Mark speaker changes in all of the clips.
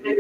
Speaker 1: So, I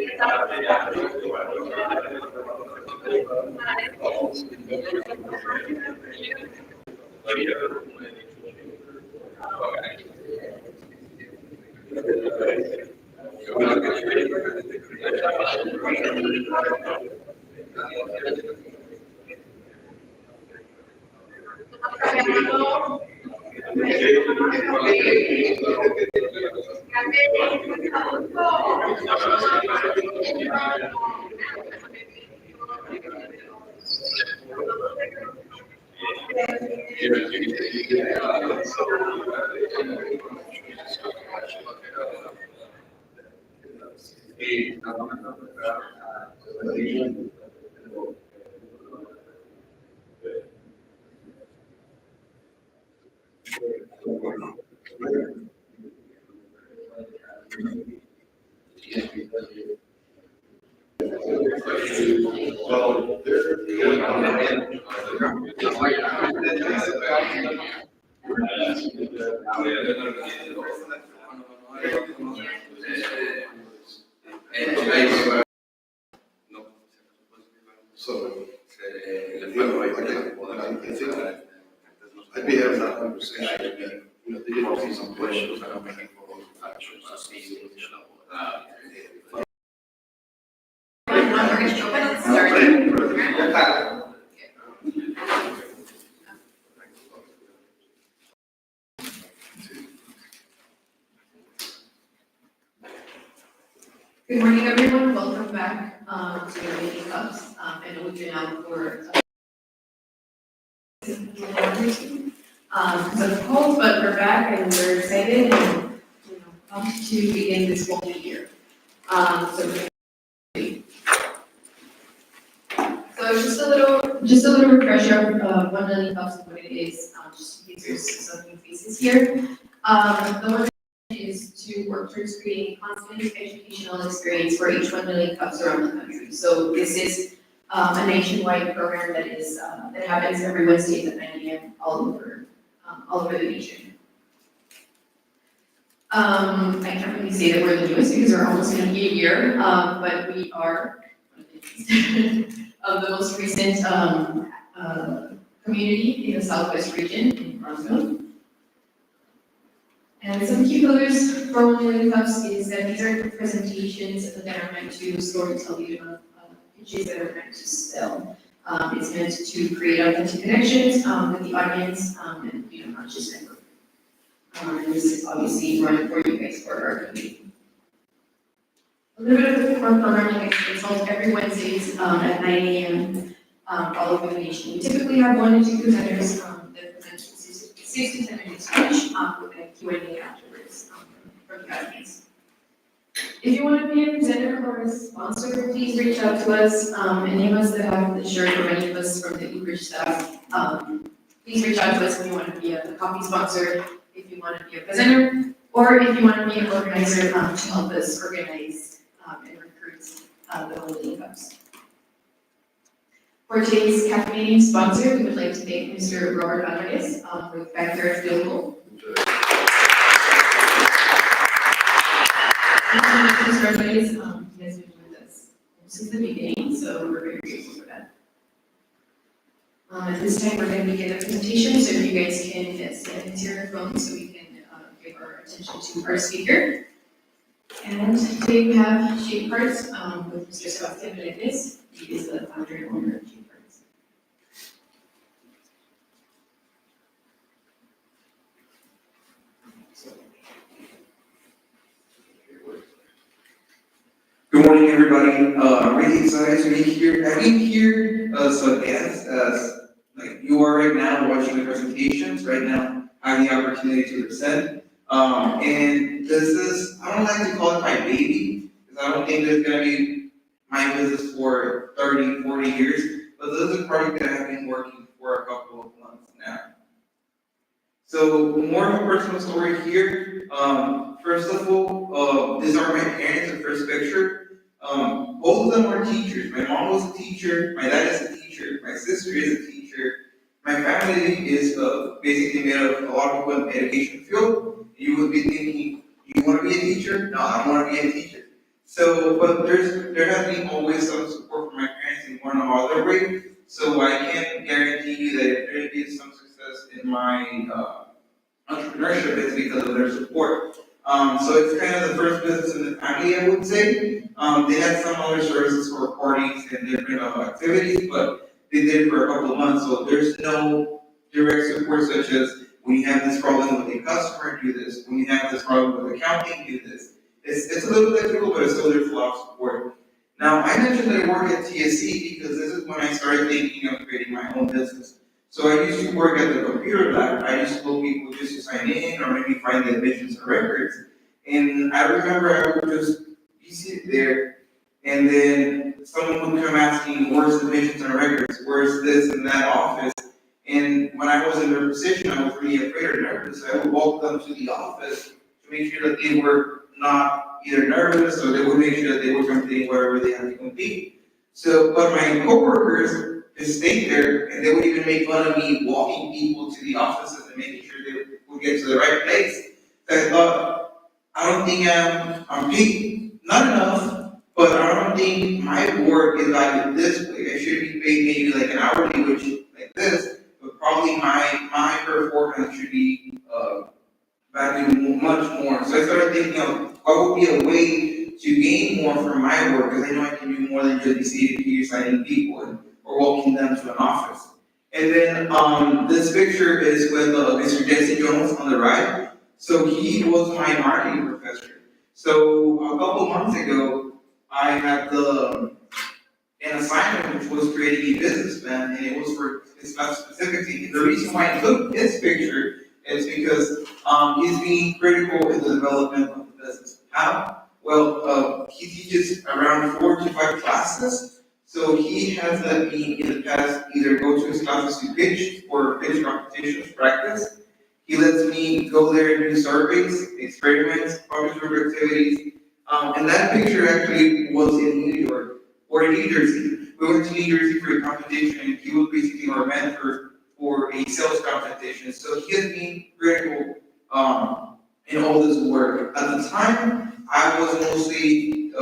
Speaker 1: think I'd be having that conversation, they did ask me some questions, and I'm making actions to see.
Speaker 2: Good morning, everyone. Welcome back to your meeting clubs. I know we've been out for some calls, but we're back and we're excited and pumped to begin this whole new year. So just a little refresher of 1 million cups and what it is, just in case there's some new faces here. The one is to work towards creating a constant educational experience for each 1 million cups around the country. So this is a nationwide program that is that happens every Wednesday at 9 a.m. all over the nation. I can't really say that we're the newest because we're almost going to be a year, but we are of the most recent community in the Southwest region in Bronzeville. And some key pillars for 1 million cups is that these are presentations that are meant to storytell you about pitches that are meant to sell. It's meant to create authentic connections with the audience and not just network. And this is obviously run for you guys for our community. A little bit of more programming. It's held every Wednesdays at 9 a.m. All over the nation. We typically have 1 to 2 presenters that present 6 to 10 minutes each with a Q&A afterwards from the audience. If you want to be a presenter or a sponsor, please reach out to us. Any of us that have the shirt or any of us from the Uber staff, please reach out to us if you want to be a coffee sponsor, if you want to be a presenter, or if you want to be an organizer to help us organize and recruit the 1 million cups. For today's caffeinating sponsor, we would like to thank Mr. Robert Rodriguez with Backyard Field Goal. Mr. Rodriguez, he has been with us since the beginning, so we're very grateful for that. At this time, we're going to begin the presentation, so if you guys can stand into your phone so we can give our attention to our speaker. And today we have Shape Parts with Mr. Sebastian Melendez. He is the founder and owner of Shape Parts.
Speaker 3: Good morning, everybody. I'm really excited to be here. I've been here so advanced as like you are right now watching the presentations. Right now, I have the opportunity to present. And this is, I don't like to call it my baby, because I don't think it's going to be my business for 30, 40 years. But this is a project that I've been working for a couple of months now. So more of a personal story here. First of all, these are my parents, the first picture. Both of them were teachers. My mom was a teacher, my dad is a teacher, my sister is a teacher. My family is basically made of a lot of people in the education field. You would be thinking, you want to be a teacher? No, I don't want to be a teacher. So, but there has been always some support from my parents in one or other way. So I can guarantee you that if there is some success in my entrepreneurship, it's because of their support. So it's kind of the first business in the family, I would say. They had some other services for parties and different activities, but they did it for a couple of months. So there's no direct support such as when you have this problem with a customer, do this. When you have this problem with accounting, do this. It's a little difficult, but it's still there's a lot of support. Now, I mentioned that I work at TSC because this is when I started thinking of creating my own business. So I used to work at the computer lab. I used to help people just to sign in or maybe find the admissions or records. And I remember I would just be sitting there, and then someone would come asking, where's the admissions and records? Where's this and that office? And when I was in their position, I was really afraid or nervous. I would walk them to the office to make sure that they were not either nervous or they would make sure that they were completing whatever they had to complete. So, but my coworkers just stayed there, and they would even make fun of me walking people to the offices and making sure they would get to the right place. So I thought, I don't think I'm paid, not enough, but I don't think my work is valued this way. I should be paid maybe like an hourly wage like this, but probably my performance should be valued much more. So I started thinking of what would be a way to gain more from my work, because I know I can do more than just be seated here signing people or walking them to an office. And then this picture is with Mr. Jesse Jones on the right. So he was my marketing professor. So a couple months ago, I had an assignment which was creating a business plan, and it was for his class specifically. And the reason why I took this picture is because he's being critical in the development of the business. How? Well, he teaches around 4 to 5 classes. So he has let me in the past either go to his classes to pitch or pitch competitions practice. He lets me go there and do surveys, experiments, public group activities. And that picture actually was in New York or in New Jersey. We went to New Jersey for a competition, and he was basically our mentor for a sales competition. So he has been critical in all this work. At the time, I was mostly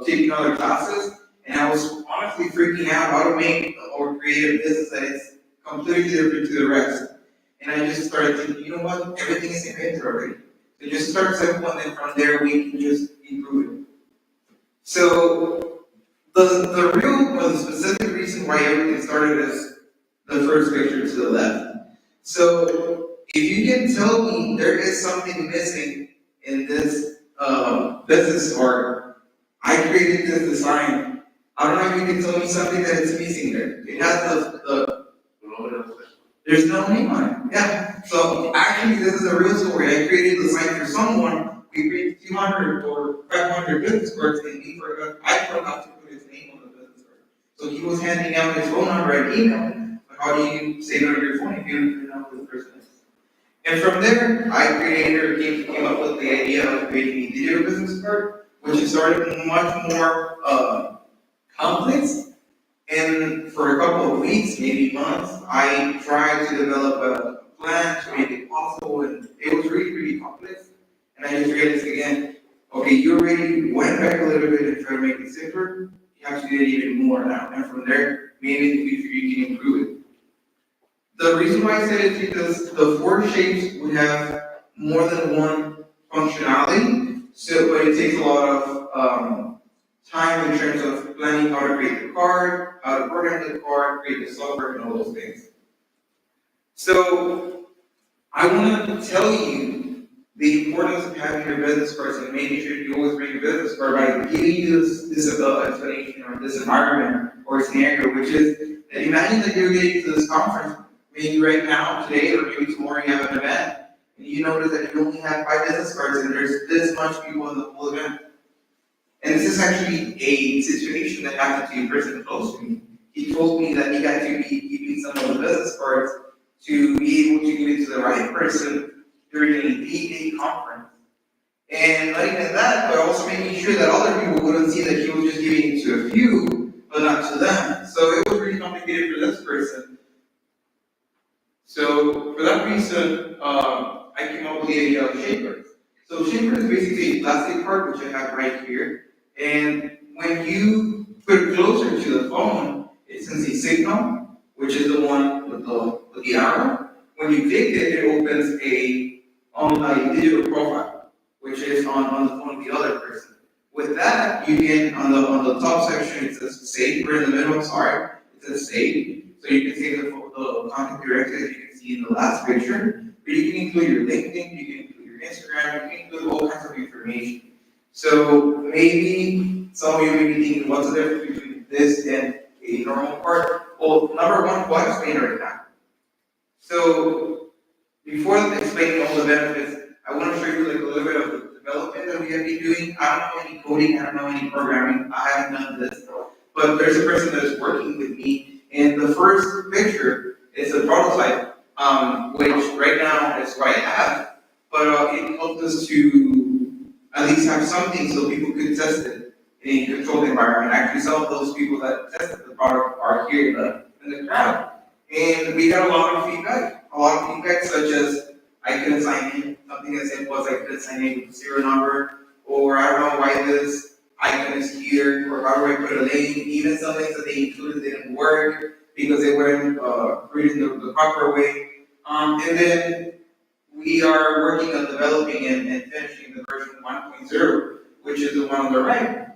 Speaker 3: taking other classes, and I was honestly freaking out how to make or create a business that is completely different to the rest. And I just started thinking, you know what, everything is invented already. So just start simple, and then from there we can just improve it. So the real or the specific reason why everything started is the first picture to the left. So if you can tell me there is something missing in this business card, I created this design. I don't know if you can tell me something that is missing there. It has there's no name on it. Yeah. So actually, this is a real story. I created the design for someone. We created 200 or 500 business cards, and I forgot to put his name on the business card. So he was handing out his phone number and email. But how do you save it on your phone if you don't even know who the person is? And from there, I came up with the idea of creating a digital business card, which started much more complex. And for a couple of weeks, maybe months, I tried to develop a plan to make it possible, and it was really, really complex. And I just realized again, okay, you already went back a little bit and tried to make it simpler. You have to do it even more now. And from there, maybe in the future you can improve it. The reason why I said it is because the 4 shapes would have more than one functionality, but it takes a lot of time in terms of planning how to create the card, how to program the card, create the software, and all those things. So I want to tell you the importance of having your business cards and making sure you always bring your business card by giving you this explanation or this environment or scenario, which is that imagine that you're getting to this conference, maybe right now, today, or maybe tomorrow you have an event, and you notice that you only have 5 business cards and there's this much people in the whole event. And this is actually a situation that happened to a person close to me. He told me that he had to be keeping some of the business cards to be able to give it to the right person during a D-Day conference. And not even that, but also making sure that other people wouldn't see that he was just giving it to a few, but not to them. So it was really complicated for this person. So for that reason, I came up with the idea of shapers. So shaper is basically a plastic card, which I have right here. And And when you put it closer to the phone, it sends a signal, which is the one with the arrow. When you click it, it opens a digital profile, which is on the phone of the other person. With that, you can, on the top section, it says save, or in the middle, sorry, it says save. So you can save the contact directly, as you can see in the last picture. But you can include your LinkedIn, you can include your Instagram, you can include all kinds of information. So maybe some of you may be thinking, what's the difference between this and a normal card? Well, number one, I'll explain right now. So before explaining all the benefits, I want to show you like a little bit of the development that we have been doing. I don't know any coding, I don't know any programming, I haven't done this. But there's a person that is working with me, and the first picture is a prototype, which right now is what I have, but it helped us to at least have something so people could test it in a controlled environment. Actually, some of those people that tested the product are here in the crowd. And we got a lot of feedback such as I couldn't sign in, something as simple as I couldn't sign in with a serial number, or I don't know why this icon is here, or how do I put a link, even some things that they included didn't work because they weren't created the proper way. And then we are working on developing and finishing the version 1.0, which is the one on the right.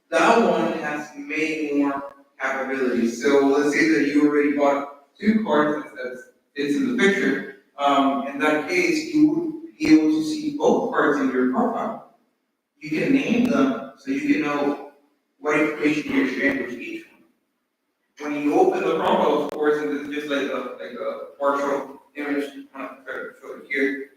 Speaker 3: That one has many more capabilities. So let's say that you already bought 2 cards that it's in the picture. In that case, you would be able to see both cards in your profile. You can name them so you can know what information you're sharing with each one. When you open the profile, of course, and this is just like a partial image, I'm going to show it here.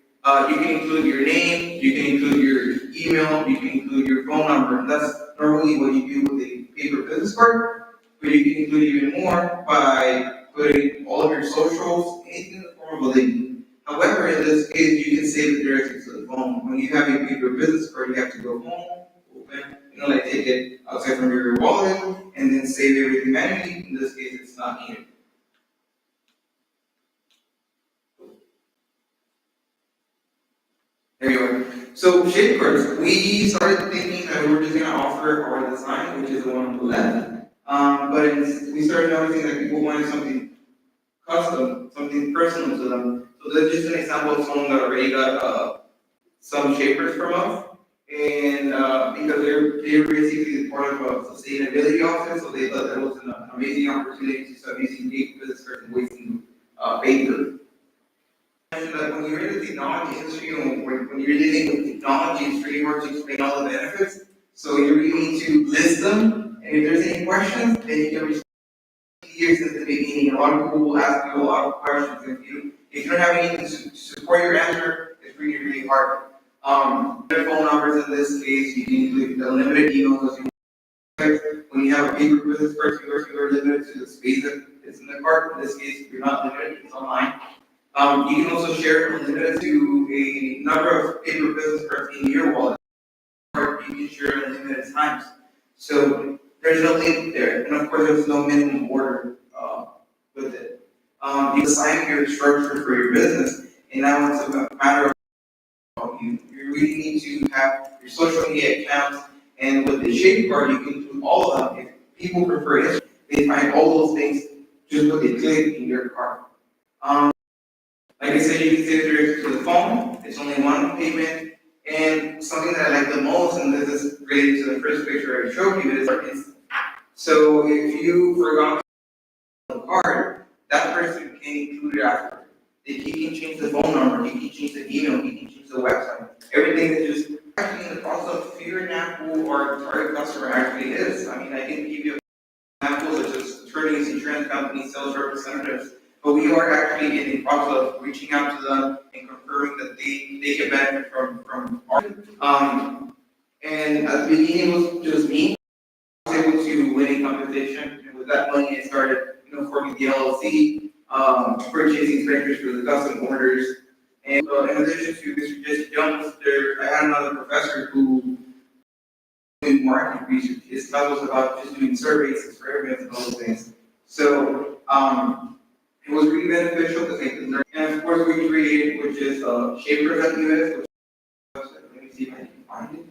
Speaker 3: You can include your name, you can include your email, you can include your phone number. That's normally what you do with a paper business card, but you can include even more by putting all of your socials, anything in the form of a link. However, in this case, you can save it directly to the phone. When you have a paper business card, you have to go home, open, like take it outside from your wallet, and then save everything manually. In this case, it's not needed. There you are. So shape cards, we started thinking that we were just going to offer our design, which is the one on the left. But we started noticing that people wanted something custom, something personal to them. So that's just an example of someone that already got some shapers from us. And because they're basically part of a sustainability office, so they thought that was an amazing opportunity to start using paper business cards and wasting paper. And when you're in the technology industry, when you're dealing with technology, it's pretty hard to explain all the benefits. So you really need to list them, and if there's any questions, then you can respond. Years since the beginning, a lot of people will ask you a lot of questions. If you don't have anything to support your answer, it's really, really hard. Their phone numbers in this case, you can include unlimited emails. When you have a paper business card, you are limited to the space that is in the card. In this case, you're not limited, it's online. You can also share unlimited to a number of paper business cards in your wallet. Or you can share unlimited times. So there's no limit there, and of course there's no minimum order with it. You design your structure for your business, and now it's a matter of you really need to have your social media accounts, and with the shape card you can include all of them. If people prefer it, they find all those things just with a click in your card. Like I said, you can save it directly to the phone. It's only one payment. And something that I like the most, and this is related to the first picture I showed you, is instant. So if you forgot the card, that person can include it after. He can change the phone number, he can change the email, he can change the website. Everything is just actually in the process of figuring out who our target customer actually is. I mean, I can give you examples such as attorneys, insurance companies, sales representatives. But we are actually in the process of reaching out to them and confirming that they can benefit from our. And at the beginning it was just me. I was able to win a competition, and with that money I started, forming the LLC, purchasing printers for the custom orders. And in addition to Mr. Jesse Jones, I had another professor who did marketing research. His class was about just doing surveys, experiments, and all those things. So it was really beneficial because I could learn. And of course, we created, which is Shapers at US. Let me see if I can find it.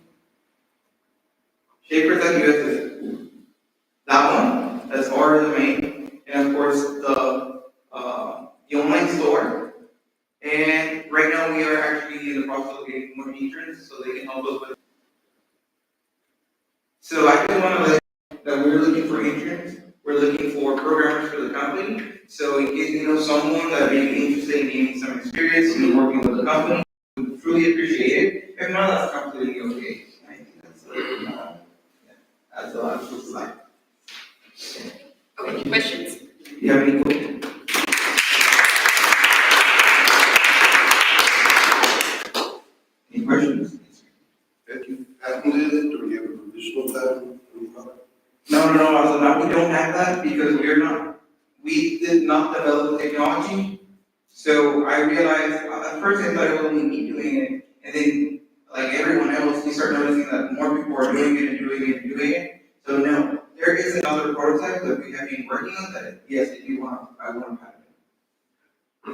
Speaker 3: Shapers.us, that one, as far as the main, and of course the online store. And right now we are actually in the process of getting more patrons so they can help us with. So I just want to let you know that we're looking for patrons. We're looking for programmers for the company. So in case you know someone that may be interested in gaining some experience in working with the company, we would truly appreciate it. If not, that's completely okay. I think that's all I'm supposed to like.
Speaker 2: Okay, questions?
Speaker 3: Do you have any questions? Any questions?
Speaker 1: Have you patented it, or you have a provisional patent?
Speaker 3: No, as of now, we don't have that because we did not develop the technology. So I realized, at first I thought it was only me doing it, and then, like everyone else, we start noticing that more people are doing it and doing it and doing it. So no, there is another prototype that we have been working on that, yes, I want to patent it.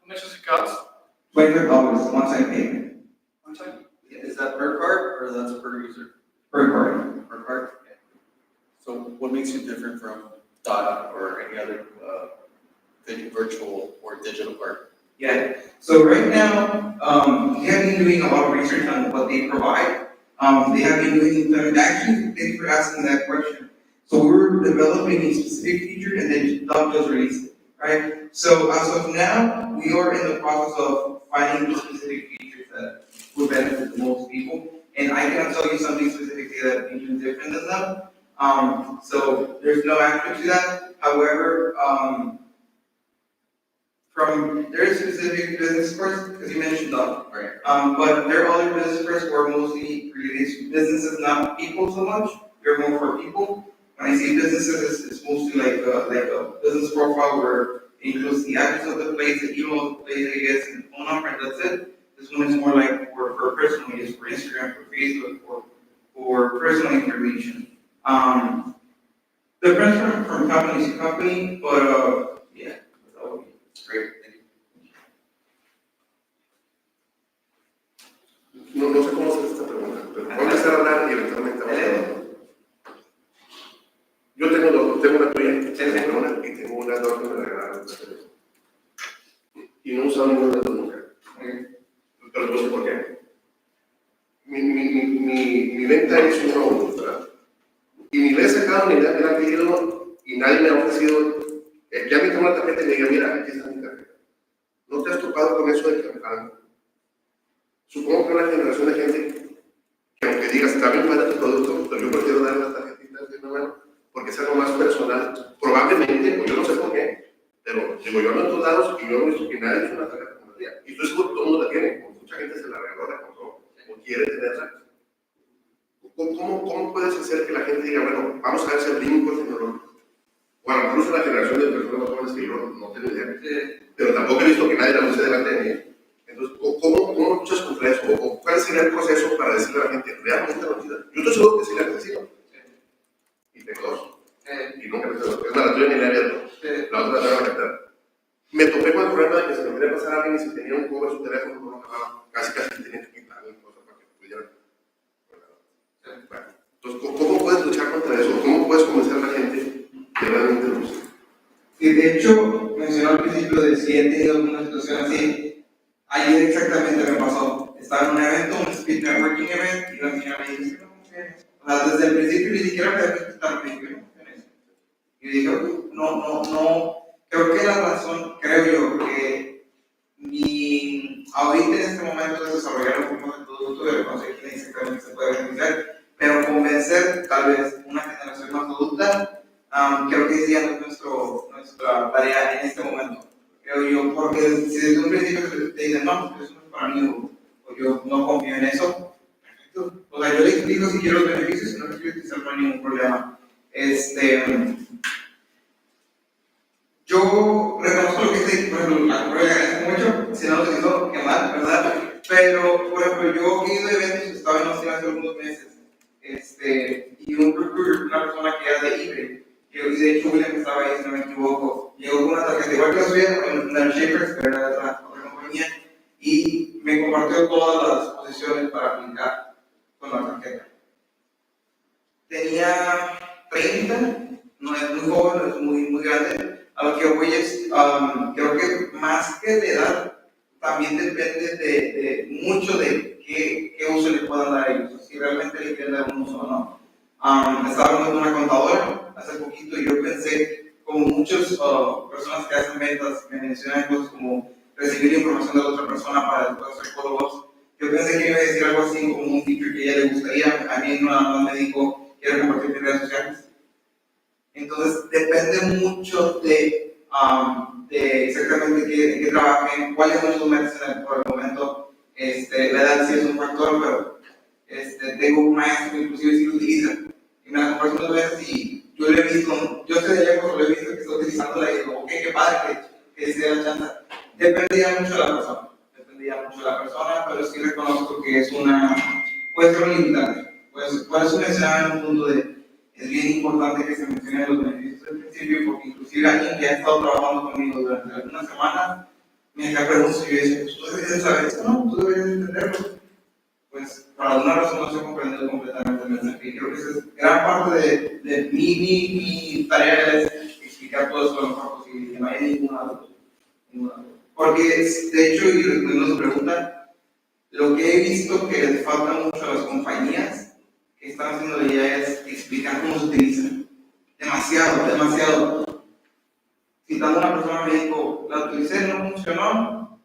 Speaker 4: How much does it cost?
Speaker 3: $25, one-time payment,
Speaker 4: One time? Is that per card or that's per user?
Speaker 3: per card.
Speaker 4: Per card? Okay. So what makes you different from DOT or any other virtual or digital card?
Speaker 3: Yeah, so right now, we have been doing a lot of research on what they provide. They have been doing, actually, thanks for asking that question. So we're developing a specific feature and then DOT just released it, right? So as of now, we are in the process of finding the specific features that will benefit the most people. And I cannot tell you something specifically that we do different than them. So there's no answer to that. However, there is specific business course, because you mentioned that,
Speaker 4: Right.
Speaker 3: but there are other business courses where mostly related to businesses, not people so much. They're more for people. When I say businesses, it's mostly like a business profile where it includes the address of the place, the email of the place, I guess, and phone number, and that's it. This one is more like for personal use, for Instagram, for Facebook, for personal information. Depends from company to company, but yeah, that would be.
Speaker 4: Great, thank you.
Speaker 1: No sé cómo hacer esta pregunta, pero voy a empezar a hablar y eventualmente vamos a hablar. Yo tengo una tuya, tengo una y tengo una dos que me regalaron. Y no he usado ninguna de las dos nunca. Pero no sé por qué. Mi venta es un robo, ¿verdad? Y ni le he sacado ni me han pedido y nadie me ha ofrecido. Que alguien tenga una tarjeta y me diga, mira, aquí está mi tarjeta. ¿No te has topado con eso de que me pagan? Supongo que una generación de gente que aunque digas, está bien para tu producto, pero yo prefiero dar las tarjetitas de una mano porque es algo más personal. Probablemente, o yo no sé por qué, pero digo, yo ando en todos lados y yo no he visto que nadie ha hecho una tarjeta como la mía. Y estoy seguro que todo el mundo la tiene, porque mucha gente se la regaló, la compró, o quiere tenerla. ¿Cómo puedes hacer que la gente diga, bueno, vamos a ver si abrimos el tecnológico? Bueno, incluso la generación de personas más jóvenes que yo no tengo idea, pero tampoco he visto que nadie la use delante de mí. Entonces, ¿cómo luchas contra eso? ¿O cuál sería el proceso para decirle a la gente, realmente la necesitas? Yo estoy seguro que sí la necesito. Y tengo dos. Y nunca me tengo dos. Es la tuya ni la había dos. La otra la tengo que meter. Me topé con el problema de que se me quería pasar a alguien y si tenía un cobre en su teléfono, no lo pagaba. Casi tenía que quitar alguna cosa para que pudiera. Bueno, entonces, ¿cómo puedes luchar contra eso? ¿Cómo puedes convencer a la gente que realmente lo usa?
Speaker 3: Sí, de hecho, mencionó al principio de si he tenido alguna situación así. Ayer exactamente me pasó. Estaba en un evento, un speed networking event, y la señora me dice, no confíes. O sea, desde el principio ni siquiera me había estar principio, no confíes. Y dije, no. Creo que la razón, creo yo, que ahorita en este momento de desarrollar un poco de producto, de conseguir quién exactamente se puede beneficiar, pero convencer tal vez una generación más adulta, creo que esa ya no es nuestra tarea en este momento. Creo yo, porque si desde un principio te dicen, no, eso no es para mí, o yo no confío en eso, perfecto. O sea, yo le explico si quiero los beneficios, si no les quiero utilizar, no hay ningún problema. Yo reconozco lo que dice, por ejemplo, la compra le agradezco mucho, si no lo utilizo, qué mal, ¿verdad? Pero, por ejemplo, yo he ido a eventos, estaba en Austin hace algunos meses, y un recruiter, una persona que era de eBay, y de hecho William estaba ahí, si no me equivoco, llegó con una tarjeta igual que la suya, en la Shapers, que era de otra compañía, y me compartió todas las posiciones para aplicar con la tarjeta. tenía 30, no es muy joven, no es muy grande. A lo que voy es, creo que más que de edad, también depende de mucho de qué uso le puedan dar a ellos, si realmente le quieren dar un uso o no. Estaba hablando con una contadora hace poquito y yo pensé, como muchas personas que hacen ventas me mencionan cosas como recibir información de otra persona para después hacer follow-ups. Yo pensé que iba a decir algo así como un feature que a ella le gustaría. A mí nada más me dijo, quiero compartir en redes sociales. Entonces, depende mucho de exactamente en qué trabajen, cuáles son sus metas por el momento. La edad sí es un factor, pero tengo un maestro que inclusive sí lo utiliza. Y me la comparto unas veces y yo lo he visto, yo sé de lejos, lo he visto que está utilizándola y digo, ok, qué padre que se dé la chance. Dependía mucho de la persona. Pero sí reconozco que puede ser un limitante. Por eso mencionaba en un punto es bien importante que se mencionen los beneficios del principio, porque inclusive alguien que ha estado trabajando conmigo durante algunas semanas me hacía preguntas y yo decía, pues tú deberías saber esto, ¿no? Tú deberías entenderlo. Pues por alguna razón no se ha comprendido completamente el mensaje. Y creo que esa es gran parte de mi tarea, es explicar todo eso lo mejor posible, que no haya ninguna duda. Porque, de hecho, y respondiendo a su pregunta, lo que he visto que les falta mucho a las compañías que están haciendo ya es explicar cómo se utiliza. Demasiado. Citando a una persona me dijo, la utilicé, no funcionó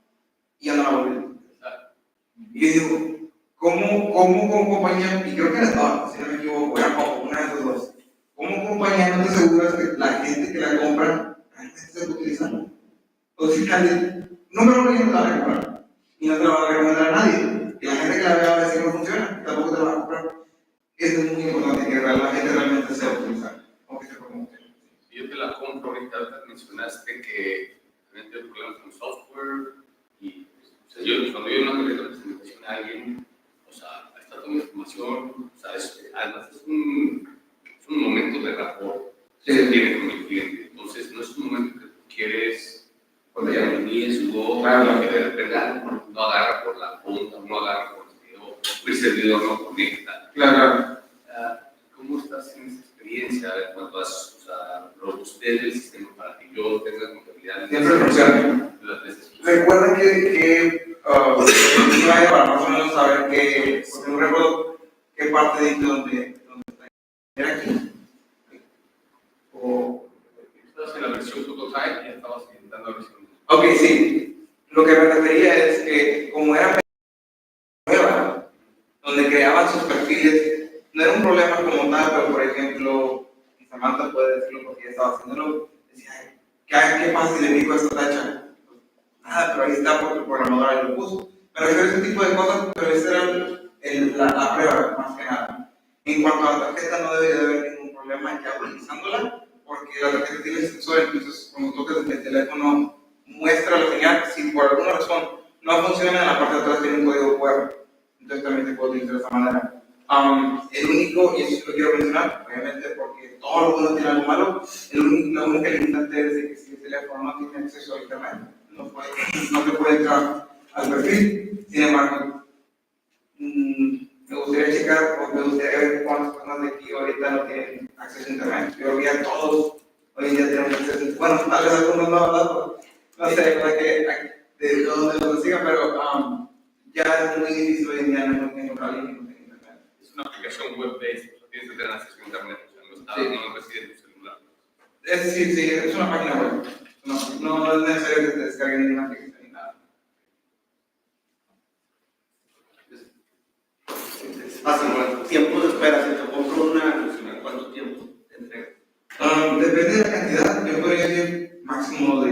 Speaker 3: y ya no la volví a utilizar. Y yo digo, ¿cómo como compañía, y creo que era todas, si no me equivoco, era como una de esas dos, ¿cómo compañía no te aseguras que la gente que la compra realmente se está utilizando? O si número uno, ya no te la va a comprar y no te la va a recomendar a nadie. Y la gente que la vea va a decir que no funciona, tampoco te la va a comprar. Eso es muy importante, que la gente realmente sepa utilizar, aunque se promueve.
Speaker 5: Yo te la compro ahorita, mencionaste que también tengo problemas con software y o sea, cuando yo una presentación a alguien, o sea, está toda la información, o sea, además es un momento de rapport que se tiene con el cliente, entonces no es un momento que tú quieres, cuando ya no ni su voz, claro, que de verdad no agarra por la punta, no agarra por el servidor no conecta. Claro. ¿Cómo estás en esa experiencia? Cuando has robustez del sistema para que yo tenga contabilidad.
Speaker 3: Siempre funciona. Recuerda que para más o menos saber que, porque no recuerdo qué parte de donde está. ¿Era aquí? O
Speaker 5: estás en la versión prototype y estabas intentando la versión.
Speaker 3: Ok, sí. Lo que me refería es que como era nueva, donde creaban sus perfiles, no era un problema como tal, pero por ejemplo, Samantha puede decirlo porque ella estaba haciéndolo, decía, ¿qué pasa si le digo esta tacha? Nada, pero ahí está porque el programador ahí lo puso. Pero ese tipo de cosas, pero esa era la prueba, más que nada. En cuanto a la tarjeta, no debe de haber ningún problema ya utilizándola, porque la tarjeta tiene sensor, entonces cuando tocas el teléfono muestra la señal. Si por alguna razón no funciona, en la parte de atrás tiene un código QR, entonces también se puede utilizar de esa manera. El único, y eso sí lo quiero mencionar, obviamente porque todo lo bueno tiene algo malo, la única limitante es de que si el teléfono no tiene acceso a internet, no te puede entrar al perfil. Sin embargo, me gustaría checar, o me gustaría ver cuántas personas de aquí ahorita no tienen acceso a internet. Yo creo que ya todos hoy en día tenemos acceso a internet. Bueno, tal vez algunos no, ¿verdad? No sé de dónde lo consigan, pero ya es muy difícil hoy en día encontrar alguien que no tenga internet.
Speaker 5: Es una aplicación web-based, tienes que tener acceso a internet, o sea, no reside en tu celular.
Speaker 3: Sí, es una página web. No es necesario que te descarguen ninguna aplicación ni nada.
Speaker 6: ¿Tiempo de espera? Si te compro una, ¿cuánto tiempo te entrega?
Speaker 3: Depende de la cantidad, yo podría decir máximo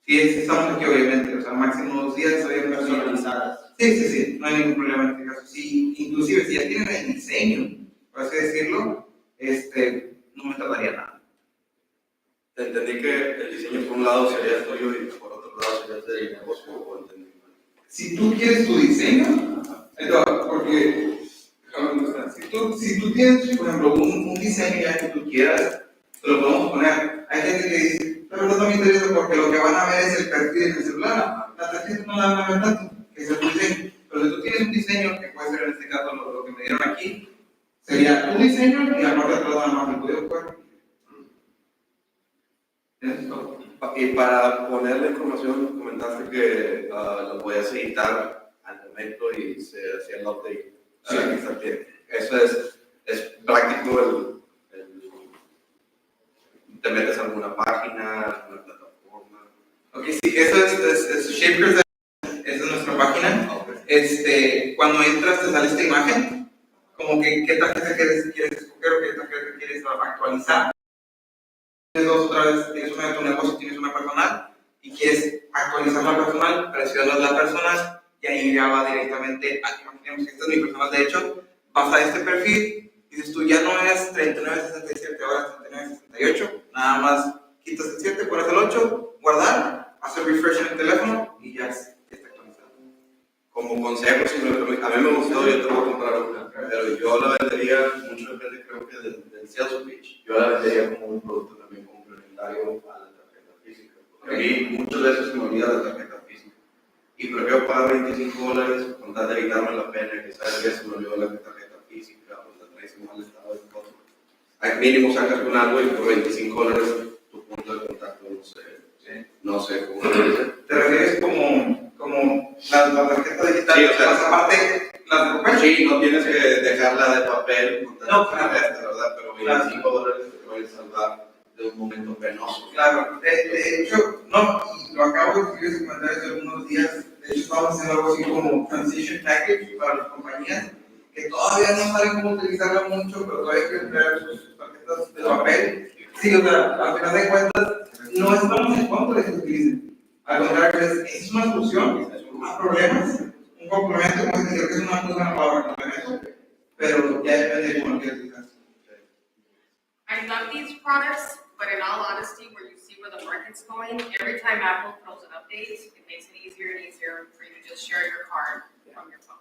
Speaker 3: si estamos aquí obviamente, o sea, máximo 2 días, obviamente.
Speaker 6: Personalizadas.
Speaker 3: Sí, no hay ningún problema en este caso. Sí, inclusive si ya tienen el diseño, por así decirlo, no me tardaría nada.
Speaker 6: Te entendí que el diseño por un lado sería tuyo y por otro lado sería del negocio, o entendí mal.
Speaker 3: Si tú quieres tu diseño, porque si tú tienes, por ejemplo, un diseño ya que tú quieras, te lo podemos poner. Hay gente que dice, pero no me interesa porque lo que van a ver es el perfil en el celular. La tarjeta no la van a ver tanto, que es el diseño. Pero si tú tienes un diseño, que puede ser en este caso lo que me dieron aquí, Sería tu diseño y aparte de todo, nada más el tuyo, pues. Eso.
Speaker 6: Y para poner la información, comentaste que lo podías editar al momento y se hacía el update.
Speaker 3: Sí.
Speaker 6: Eso es práctico, te metes a alguna página, alguna plataforma.
Speaker 3: Ok, sí, eso es Shapers, esa es nuestra página. Cuando entras te sale esta imagen, como que qué tarjeta quieres escoger o qué tarjeta quieres actualizar. Tienes dos, otra vez, tienes una de tu negocio, tienes una personal, y quieres actualizar la personal, presionas la personal, y ahí ya va directamente a, imaginemos que esta es mi personal, de hecho, vas a este perfil, y dices tú, ya no es 3967, ahora es 3968, nada más quitas el 7, pones el 8, guardar, hacer refresh en el teléfono, y ya está actualizado.
Speaker 6: Como consejo, si a mí me gustó, yo te voy a comprar una, pero yo la vendería, mucho depende creo que del sales pitch, yo la vendería como un producto también complementario a la tarjeta física. Porque a mí muchas veces se me olvida la tarjeta física y prefiero pagar $25 con tal de evitarme la pena que sabes que se me olvidó la tarjeta física o la traes en mal estado de foto. Al mínimo sacas con algo y por $25 tu punto de contacto, no sé cómo lo dice.
Speaker 3: ¿Te refieres como la tarjeta digital?
Speaker 6: Sí, o sea,
Speaker 3: más aparte, las de papel.
Speaker 6: Sí, no tienes que dejarla de papel,
Speaker 3: No, claro.
Speaker 6: ¿verdad? Pero $25 te pueden salvar de un momento penoso.
Speaker 3: Claro, de hecho, no, y lo acabo de escribir ese comentario hace algunos días. De hecho, estamos haciendo algo así como transition package para las compañías, que todavía no saben cómo utilizarla mucho, pero todavía hay que crear sus tarjetas de papel. Sí, o sea, al final de cuentas, no estamos en contra de que se utilicen. Al contrario, es una solución a problemas, un complemento, como decir que es una muy buena palabra, complemento, pero ya depende de cómo lo quieras utilizar.
Speaker 7: I love these products, but in all honesty, where you see where the market's going, every time Apple throws an update, it makes it easier and easier for you to just share your card from your phone.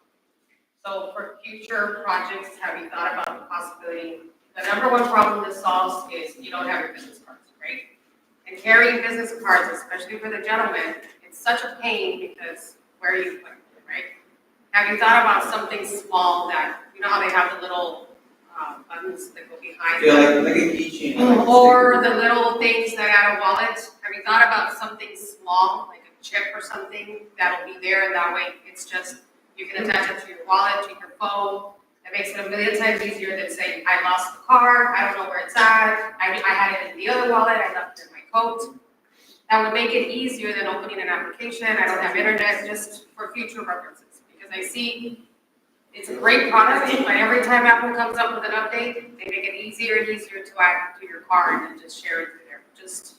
Speaker 7: So for future projects, have you thought about the possibility? The number one problem this solves is you don't have your business cards, right? And carrying business cards, especially for the gentleman, it's such a pain because where are you putting it, right? Have you thought about something small that, you know how they have the little buttons that go behind them?
Speaker 3: Like a keychain.
Speaker 7: Or the little things that add a wallet. Have you thought about something small, like a chip or something that'll be there, and that way it's just, you can attach it to your wallet, to your phone. That makes it a million times easier than saying, I lost the card, I don't know where it's at, I had it in the other wallet, I left it in my coat. That would make it easier than opening an application, I don't have internet, just for future references. Because I see it's a great product, but every time Apple comes up with an update, they make it easier and easier to add to your card and just share it through there. Just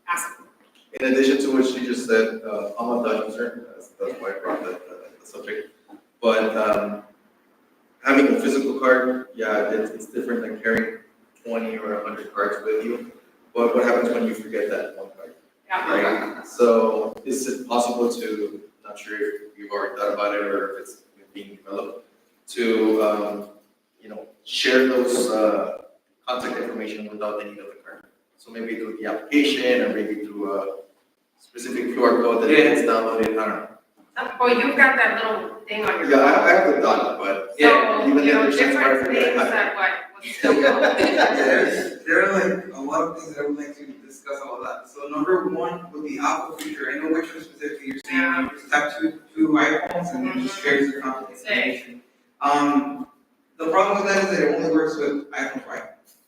Speaker 7: ask them.
Speaker 8: In addition to what she just said, I'm a Dutch user, that's why I brought the subject. But having a physical card, yeah, it's different than carrying 20 or 100 cards with you. But what happens when you forget that one card?
Speaker 7: Yeah.
Speaker 8: Right? So is it possible to, not sure if you've already thought about it or if it's being developed, to share those contact information without the need of the card? So maybe through the application or maybe through a specific QR code that gets downloaded, I don't know.
Speaker 7: Well, you've got that little thing on your.
Speaker 8: Yeah, I have the dot, but
Speaker 7: So,
Speaker 8: even
Speaker 7: you
Speaker 8: then
Speaker 7: know,
Speaker 8: there's some
Speaker 7: different
Speaker 8: part
Speaker 7: things
Speaker 8: that
Speaker 7: that would still go.
Speaker 3: There are like a lot of things that I would like to discuss about that. So number one with the Apple feature, I know which one specifically you're saying.
Speaker 7: Yeah.
Speaker 3: You just have two iPhones and it just shares your contact information. The problem with that is that it only works with iPhone 5,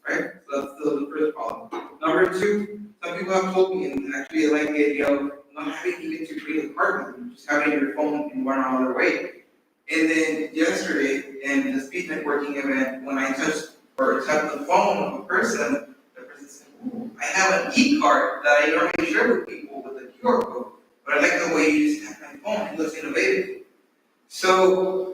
Speaker 3: right? So that's the first problem. Number two, some people have told me, and actually I like the idea of not having even to create a card with them, just having your phone in one other way. And then yesterday, in the speed networking event, when I touched or tapped the phone of a person, the person said, "Ooh, I have an e-card that I normally share with people with a QR code, but I like the way you just tap my phone, it looks innovative." So,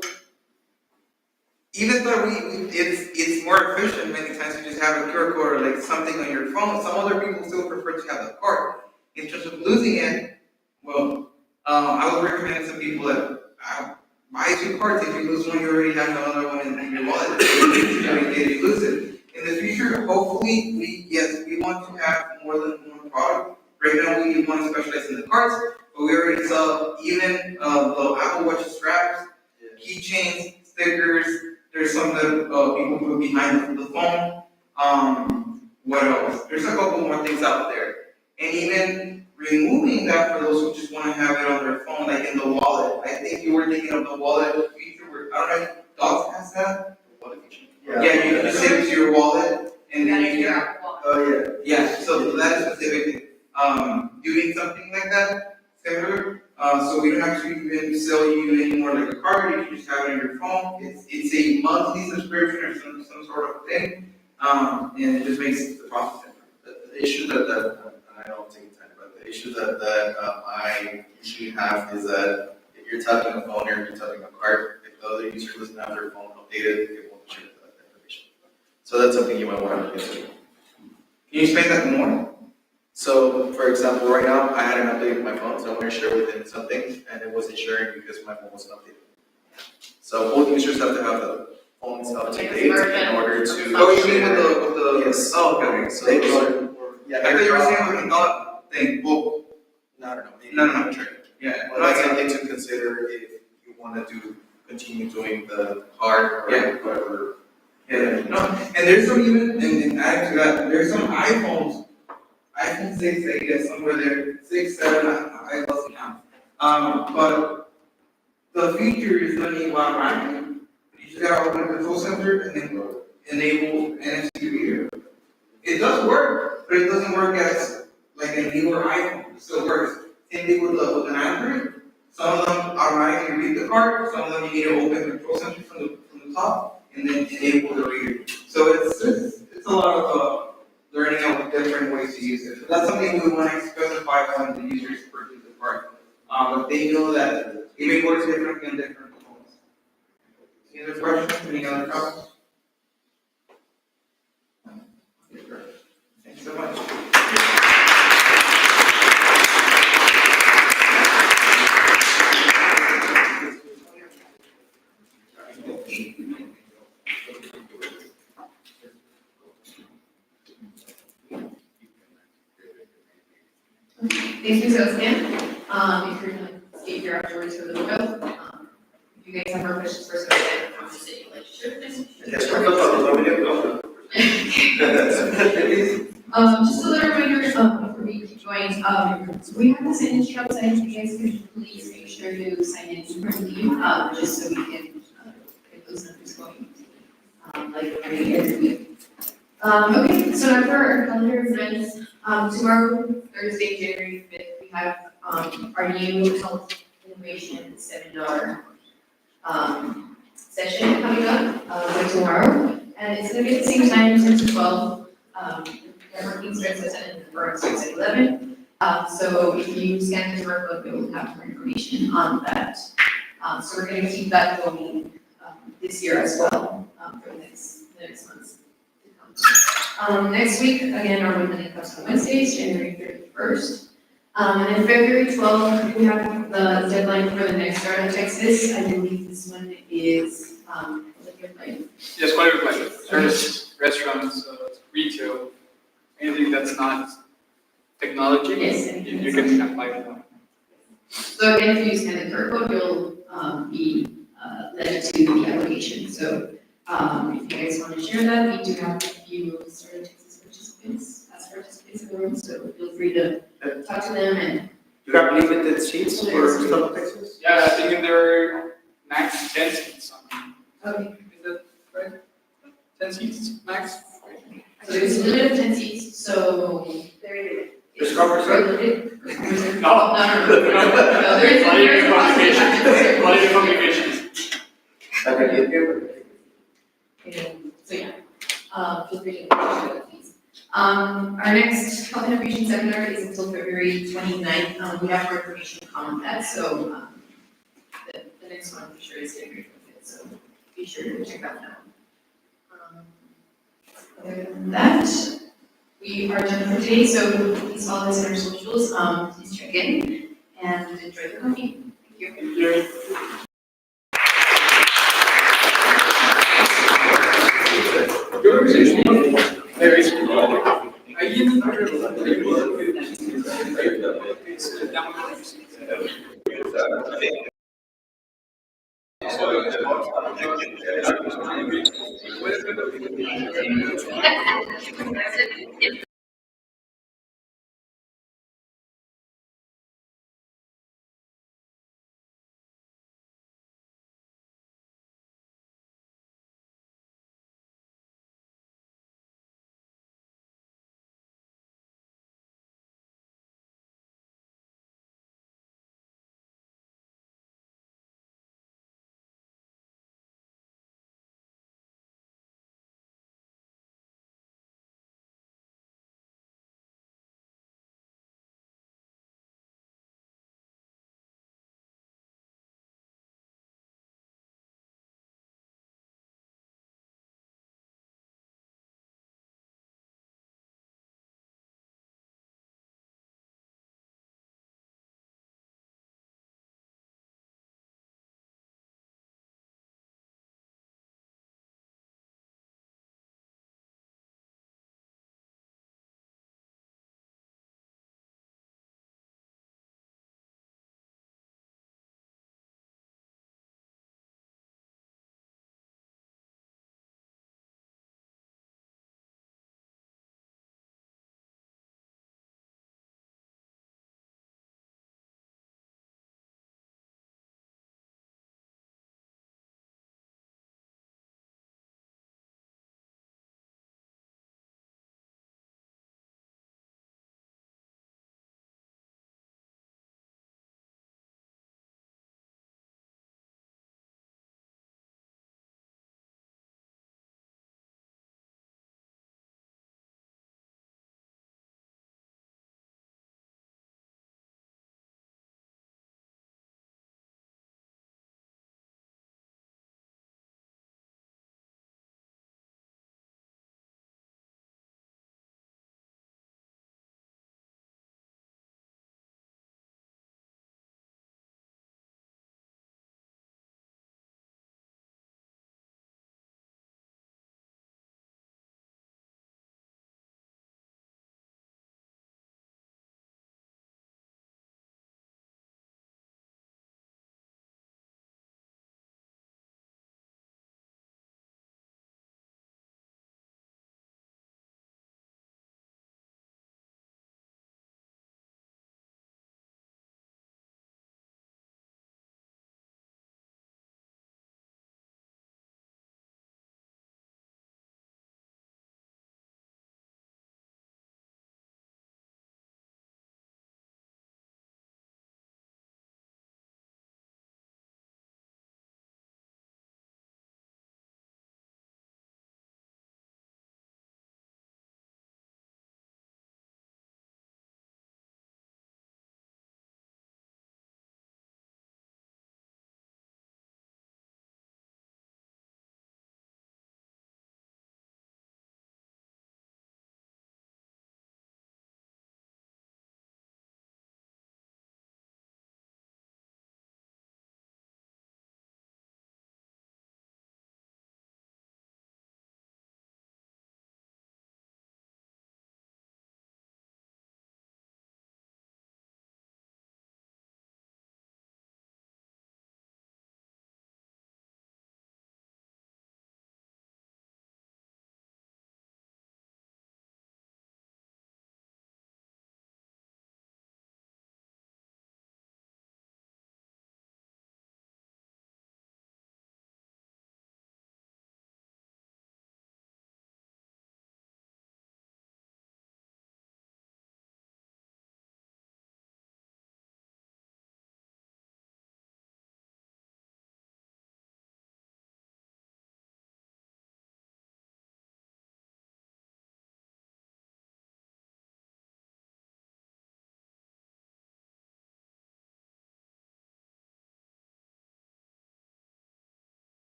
Speaker 3: even though it's more efficient many times to just have a QR code or like something on your phone, some other people still prefer to have the card. In terms of losing it, well, I would recommend some people that buy two cards. If you lose one, you already have another one in your wallet. You lose it. In the future, hopefully, we want to have more than one product. Right now, we want to specialize in the cards, but we already sell even the Apple Watch straps, keychains, stickers, There's some that people put behind the phone. What else? There's a couple more things out there. And even removing that for those who just want to have it on their phone, like in the wallet. I think you were thinking of the wallet feature where, I don't know if Dogs has that? Yeah, you can save it to your wallet and then you can.
Speaker 6: Oh,
Speaker 3: Yeah, so that is specific. Doing something like that, similar. So we don't have to even sell you anymore like a card, you can just have it on your phone. It's a monthly subscription or some sort of thing. And it just makes the process different.
Speaker 8: The issue that I don't take time, but the issue that I usually have is that if you're tapping a phone or you're tapping a card, if the other user doesn't have their phone updated, it won't share that information. So that's something you might want to look into.
Speaker 3: Can you explain that more?
Speaker 8: So, for example, right now I had an update with my phone, so I want to share with him something, and it wasn't sharing because my phone wasn't updated. So both users have to have the phones up to date in order to.
Speaker 3: Oh, you mean with the
Speaker 8: Yes.
Speaker 3: Oh, okay.
Speaker 8: So
Speaker 3: They
Speaker 8: those
Speaker 3: are.
Speaker 8: are. Yeah.
Speaker 3: I thought you were saying with the dot thing. Well,
Speaker 8: No.
Speaker 3: no. Yeah.
Speaker 8: Well, that's something to consider if you want to continue doing the card or
Speaker 3: Yeah.
Speaker 8: whatever.
Speaker 3: Yeah, no, and there's some even, and adding to that, there's some iPhone 6, I guess, somewhere there, 6, 7, I lost count. But the feature is done while riding. You just gotta open the control center and then enable NFC reader. It does work, but it doesn't work as like a newer iPhone. It still works. Same thing with an Android. Some of them automatically read the card, some of them you need to open the control center from the top and then enable the reader. So it's a lot of learning out different ways to use it. So that's something we want to specify when the users purchase the card. But they know that it works differently on different phones. Any other questions? Any other comments? Thanks so much.
Speaker 2: Thank you, Sebastian. If you're gonna stay here afterwards for the photo, if you guys have more questions for Sebastian, I'm just saying, like, sure,
Speaker 6: Yes, we're not talking about
Speaker 2: just a little reminder, before we keep going, so we have the signature outside, if you guys could please make sure to sign in before we leave, just so we can, get those numbers going, like every week. Okay, so now for our calendar of events, tomorrow, Thursday, January 5th, we have, our new health innovation seminar, session coming up, like tomorrow, and it's gonna be at the same time, 10 to 12. The working starts at 10 and the program starts at 11. So if you scan the QR code, you'll have more information on that. So we're gonna keep that going, this year as well, for the next months to come. Next week, again, our Women in Cups on Wednesdays, January 31st. And then February 12th, we have the deadline for the next Start in Texas. I believe this one is,
Speaker 9: Yes, quite a bit. Service, restaurants, retail, anything that's not technology,
Speaker 2: Yes,
Speaker 9: you can apply for that.
Speaker 2: So again, if you scan the QR code, you'll be led to the application. So if you guys want to share that, we do have a few Start in Texas participants, past participants in the room, so feel free to talk to them and.
Speaker 6: You have limited seats for South Texas?
Speaker 9: Yeah, I think in there max 10 seats.
Speaker 2: Okay.
Speaker 9: Is that right? 10 seats max?
Speaker 2: So there's a limit of 10 seats, so there
Speaker 6: Just cover
Speaker 2: limited.
Speaker 9: No.
Speaker 2: No, there is a
Speaker 9: Plenty of
Speaker 2: possibility.
Speaker 9: complications. Plenty of complications.
Speaker 6: Like I did here.
Speaker 2: So yeah, feel free to share that, please. Our next health innovation seminar is until February 29th. We have more information to comment on that, so the next one for sure is January 25th, so be sure to check out that one. Other than that, we are done for today, so please follow us on our socials, please check in and enjoy the coffee. Thank you.
Speaker 9: Thank you. There is. Ahí en el
Speaker 7: If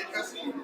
Speaker 1: quejas